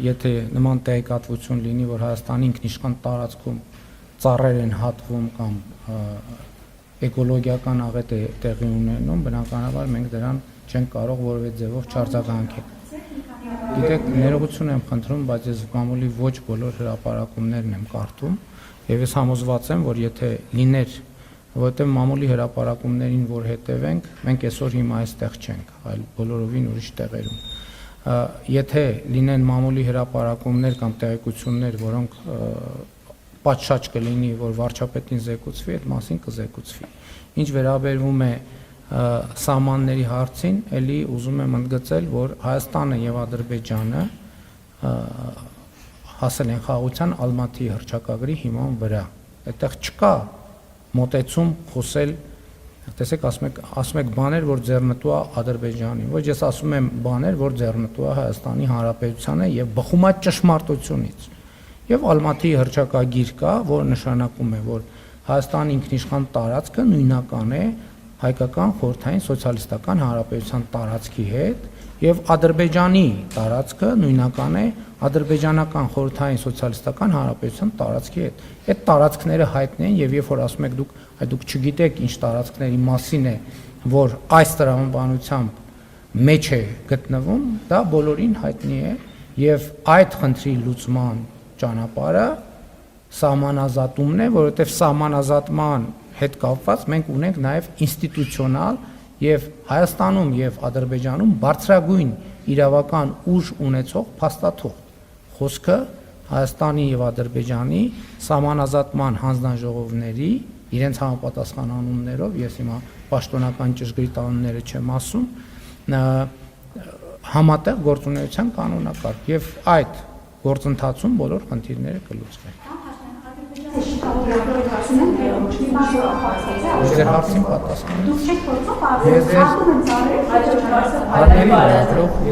եթե նման տեղեկատվություն լինի, որ Հայաստանի ինքնիշխան տարածքում ծառեր են հատվում կամ էկոլոգիական աղետ է տեղի ունենում, բնականաբար մենք դրան չենք կարող որևէ ձևով չարձագանքել։ Գիտեք, ներողություն եմ խնդրում, բայց ես մամուլի ոչ բոլոր հրապարակումներն եմ կարդում, եւ ես համոզված եմ, որ եթե լիներ, որովհետեւ մամուլի հրապարակումներին որ հետևենք, մենք այսօր հիմա այստեղ չենք, այլ բոլորովին ուրիշ տեղերում։ Եթե լինեն մամուլի հրապարակումներ կամ տեղեկություններ, որոնք պատշաճ կլինի, որ վարչապետին զեկուցվի, այդ մասին կզեկուցվի։ Ինչ վերաբերվում է սահմանների հարցին, ելի ուզում եմ ընդգծել, որ Հայաստանը եւ Ադրբեջանը հասել են խաղաղության Ալմատիի հռչակագրի հիման վրա։ Այդտեղ չկա մոտեցում խոսել, տեսեք, ասում եք բաներ, որ ձեռնտու է Ադրբեջանին, ոչ ես ասում եմ բաներ, որ ձեռնտու է Հայաստանի Հանրապետությանը եւ բխում է ճշմարտությունից։ Եվ Ալմատիի հռչակագիր կա, որը նշանակում է, որ Հայաստանի ինքնիշխան տարածքը նույնական է Հայկական խորհրդային սոցիալիստական հանրապետության տարածքի հետ եւ Ադրբեջանի տարածքը նույնական է ադրբեջանական խորհրդային սոցիալիստական հանրապետության տարածքի հետ։ Այդ տարածքները հայտնի են եւ երբ որ ասում եք դուք չգիտեք ինչ տարածքների մասին է, որ այս տրամաբանությամբ մեջ է գտնվում, դա բոլորին հայտնի է եւ այդ խնդրի լուծման ճանապարհը սահմանազատումն է, որովհետեւ սահմանազատման հետ կապված մենք ունենք նաև ինստիտուցիոնալ եւ Հայաստանում եւ Ադրբեջանում բարձրագույն իրավական ուժ ունեցող փաստաթուղթ։ Խոսքը Հայաստանի եւ Ադրբեջանի սահմանազատման հանձնաժողովների իրենց համապատասխան անուններով, ես հիմա պաշտոնական ճշգրիտ անունները չեմ ասում, համատեղ գործունեության կանոնակարգ եւ այդ գործընթացում բոլոր խնդիրները կլուծվեն։ Ձեր հարցին պատասխանեմ։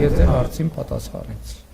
Ես ձեր հարցին պատասխանեցի։